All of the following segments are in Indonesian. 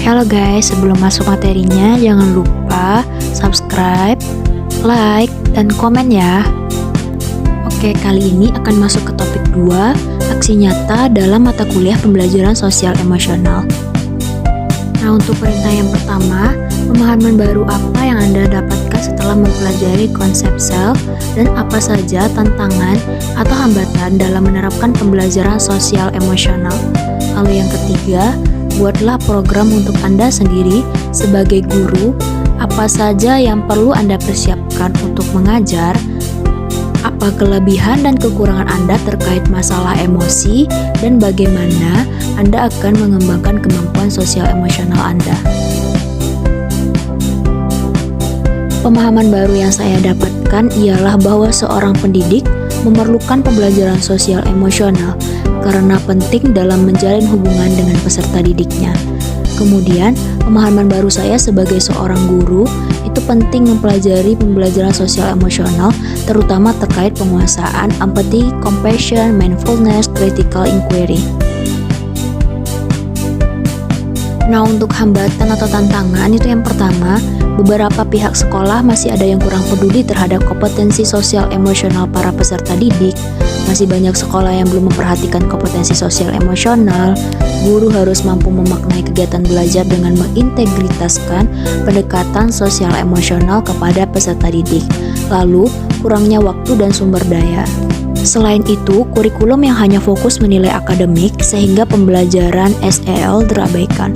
Halo guys, sebelum masuk materinya jangan lupa subscribe, like, dan komen ya. Oke, kali ini akan masuk ke topik 2, aksi nyata dalam mata kuliah pembelajaran sosial emosional. Nah, untuk perintah yang pertama, pemahaman baru apa yang Anda dapatkan setelah mempelajari konsep self dan apa saja tantangan atau hambatan dalam menerapkan pembelajaran sosial emosional. Lalu yang ketiga, buatlah program untuk Anda sendiri sebagai guru, apa saja yang perlu Anda persiapkan untuk mengajar, apa kelebihan dan kekurangan Anda terkait masalah emosi, dan bagaimana Anda akan mengembangkan kemampuan sosial emosional Anda. Pemahaman baru yang saya dapatkan ialah bahwa seorang pendidik memerlukan pembelajaran sosial emosional karena penting dalam menjalin hubungan dengan peserta didiknya. Kemudian, pemahaman baru saya sebagai seorang guru itu penting mempelajari pembelajaran sosial emosional terutama terkait penguasaan empathy, compassion, mindfulness, critical inquiry. Nah, untuk hambatan atau tantangan itu yang pertama, beberapa pihak sekolah masih ada yang kurang peduli terhadap kompetensi sosial emosional para peserta didik. Masih banyak sekolah yang belum memperhatikan kompetensi sosial emosional. Guru harus mampu memaknai kegiatan belajar dengan mengintegritaskan pendekatan sosial emosional kepada peserta didik. Lalu, kurangnya waktu dan sumber daya. Selain itu, kurikulum yang hanya fokus menilai akademik sehingga pembelajaran SEL terabaikan.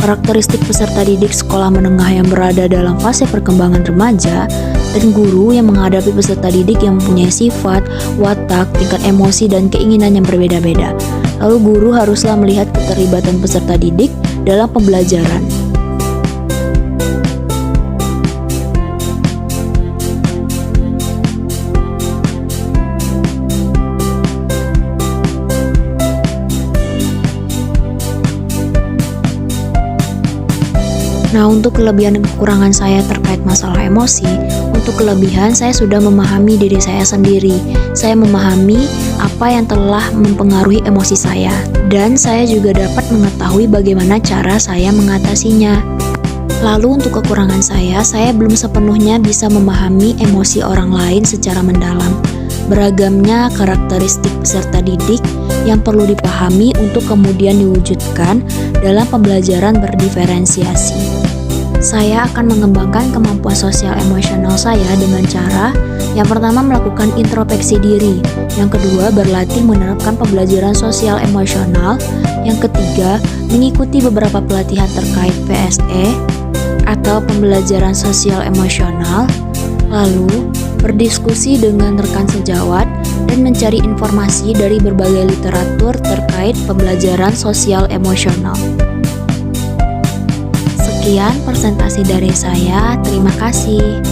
Karakteristik peserta didik sekolah menengah yang berada dalam fase perkembangan remaja dan guru yang menghadapi peserta didik yang mempunyai sifat, watak, tingkat emosi, dan keinginan yang berbeda-beda. Lalu guru haruslah melihat keterlibatan peserta didik dalam pembelajaran. Nah, untuk kelebihan dan kekurangan saya terkait masalah emosi, untuk kelebihan saya sudah memahami diri saya sendiri. Saya memahami apa yang telah mempengaruhi emosi saya, dan saya juga dapat mengetahui bagaimana cara saya mengatasinya. Lalu untuk kekurangan saya belum sepenuhnya bisa memahami emosi orang lain secara mendalam. Beragamnya karakteristik peserta didik yang perlu dipahami untuk kemudian diwujudkan dalam pembelajaran berdiferensiasi. Saya akan mengembangkan kemampuan sosial emosional saya dengan cara yang pertama melakukan introspeksi diri, yang kedua berlatih menerapkan pembelajaran sosial emosional, yang ketiga mengikuti beberapa pelatihan terkait PSE atau pembelajaran sosial emosional, lalu berdiskusi dengan rekan sejawat dan mencari informasi dari berbagai literatur terkait pembelajaran sosial emosional. Sekian presentasi dari saya, terima kasih.